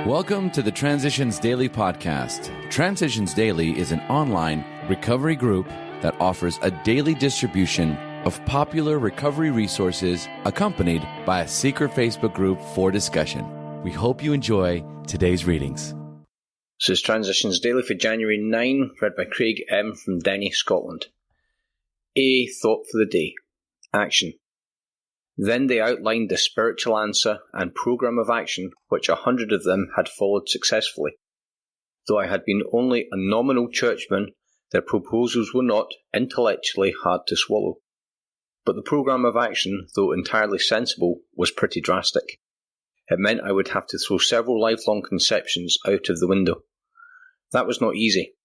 Welcome to the Transitions Daily podcast. Transitions Daily is an online recovery group that offers a daily distribution of popular recovery resources accompanied by a secret Facebook group for discussion. We hope you enjoy today's readings. This is Transitions Daily for January 9, read by Craig M. from Denny, Scotland. A thought for the day. Action. Then they outlined the spiritual answer and program of action which 100 of them had followed successfully. Though I had been only a nominal churchman, their proposals were not intellectually hard to swallow. But the program of action, though entirely sensible, was pretty drastic. It meant I would have to throw several lifelong conceptions out of the window. That was not easy.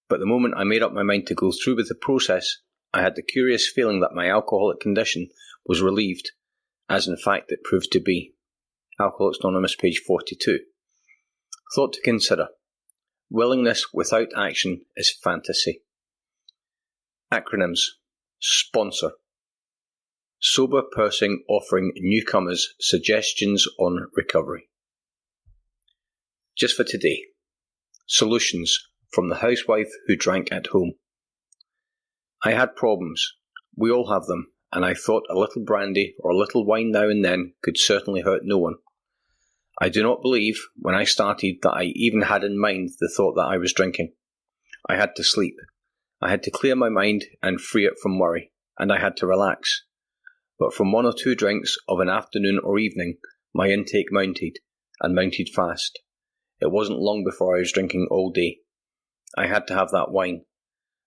But the moment I made up my mind to go through with the process, I had the curious feeling that my alcoholic condition was relieved, as in fact it proved to be. Alcoholics Anonymous, page 42. Thought to consider. Willingness without action is fantasy. Acronyms. Sponsor. Sober person offering newcomers suggestions on recovery. Just for today. Solutions from the housewife who drank at home. I had problems. We all have them. And I thought a little brandy or a little wine now and then could certainly hurt no one. I do not believe, when I started, that I even had in mind the thought that I was drinking. I had to sleep. I had to clear my mind and free it from worry, and I had to relax. But from one or two drinks of an afternoon or evening, my intake mounted, and mounted fast. It wasn't long before I was drinking all day. I had to have that wine.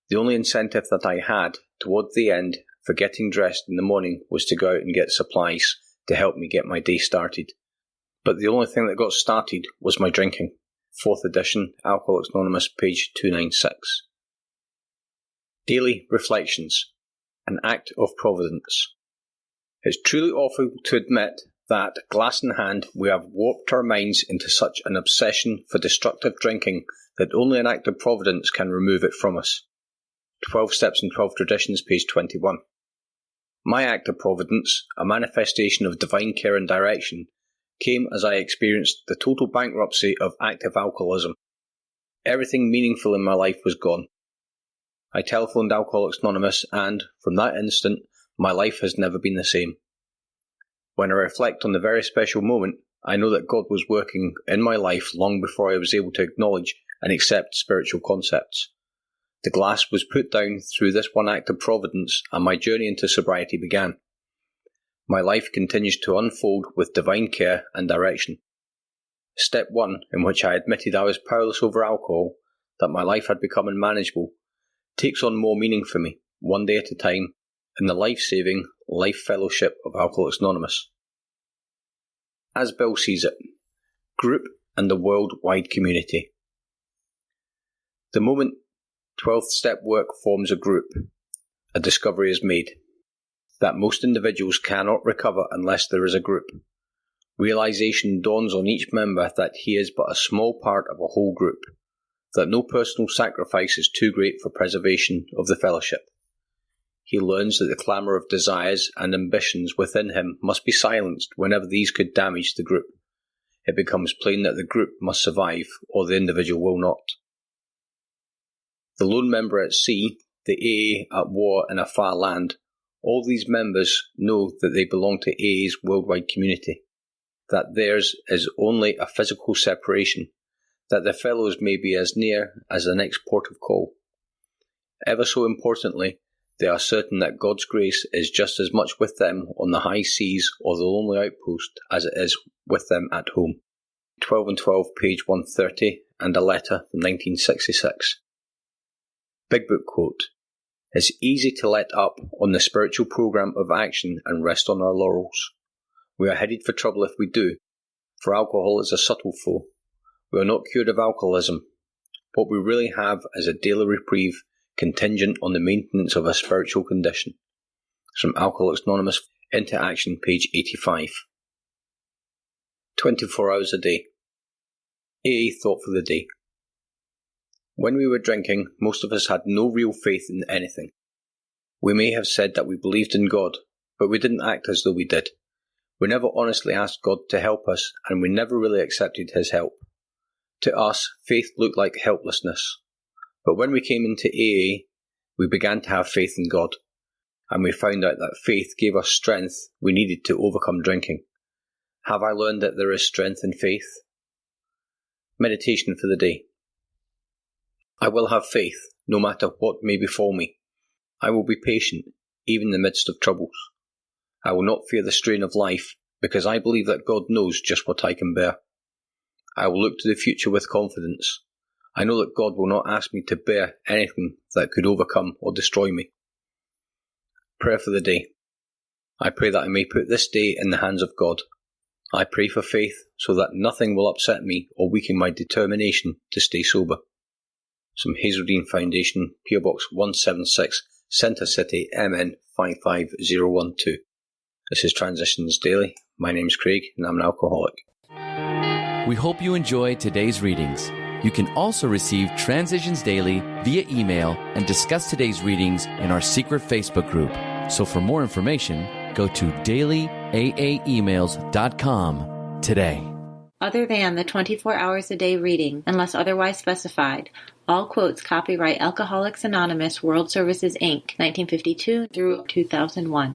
The only incentive that I had, toward the end, for getting dressed in the morning was to go out and get supplies to help me get my day started. But the only thing that got started was my drinking. 4th edition, Alcoholics Anonymous, page 296. Daily Reflections. An Act of Providence. It's truly awful to admit that, glass in hand, we have warped our minds into such an obsession for destructive drinking that only an act of providence can remove it from us. 12 Steps and 12 Traditions, page 21. My act of providence, a manifestation of divine care and direction, came as I experienced the total bankruptcy of active alcoholism. Everything meaningful in my life was gone. I telephoned Alcoholics Anonymous and, from that instant, my life has never been the same. When I reflect on the very special moment, I know that God was working in my life long before I was able to acknowledge and accept spiritual concepts. The glass was put down through this one act of providence, and my journey into sobriety began. My life continues to unfold with divine care and direction. Step 1, in which I admitted I was powerless over alcohol, that my life had become unmanageable, takes on more meaning for me, one day at a time, in the life-saving life fellowship of Alcoholics Anonymous. As Bill sees it, group and the worldwide community. The moment 12th step work forms a group, a discovery is made that most individuals cannot recover unless there is a group. Realization dawns on each member that he is but a small part of a whole group, that no personal sacrifice is too great for preservation of the fellowship. He learns that the clamour of desires and ambitions within him must be silenced whenever these could damage the group. It becomes plain that the group must survive, or the individual will not. The lone member at sea, the AA at war in a far land, all these members know that they belong to AA's worldwide community, that theirs is only a physical separation, that their fellows may be as near as the next port of call. Ever so importantly, they are certain that God's grace is just as much with them on the high seas or the lonely outpost as it is with them at home. 12 and 12, page 130, and a letter from 1966. Big Book quote. It's easy to let up on the spiritual program of action and rest on our laurels. We are headed for trouble if we do, for alcohol is a subtle foe. We are not cured of alcoholism. What we really have is a daily reprieve contingent on the maintenance of a spiritual condition. From Alcoholics Anonymous into Action, page 85. 24 hours a day. AA thought for the day. When we were drinking, most of us had no real faith in anything. We may have said that we believed in God, but we didn't act as though we did. We never honestly asked God to help us, and we never really accepted His help. To us, faith looked like helplessness. But when we came into AA, we began to have faith in God, and we found out that faith gave us strength we needed to overcome drinking. Have I learned that there is strength in faith? Meditation for the day. I will have faith, no matter what may befall me. I will be patient, even in the midst of troubles. I will not fear the strain of life, because I believe that God knows just what I can bear. I will look to the future with confidence. I know that God will not ask me to bear anything that could overcome or destroy me. Prayer for the day. I pray that I may put this day in the hands of God. I pray for faith so that nothing will upset me or weaken my determination to stay sober. Some Hazeldean Foundation, PO Box 176, Centre City, MN 55012. This is Transitions Daily. My name's Craig and I'm an alcoholic. We hope you enjoyed today's readings. You can also receive Transitions Daily via email and discuss today's readings in our secret Facebook group. So for more information, go to dailyaaemails.com today. Other than the 24 hours a day reading, unless otherwise specified, all quotes copyright Alcoholics Anonymous World Services, Inc., 1952 through 2001.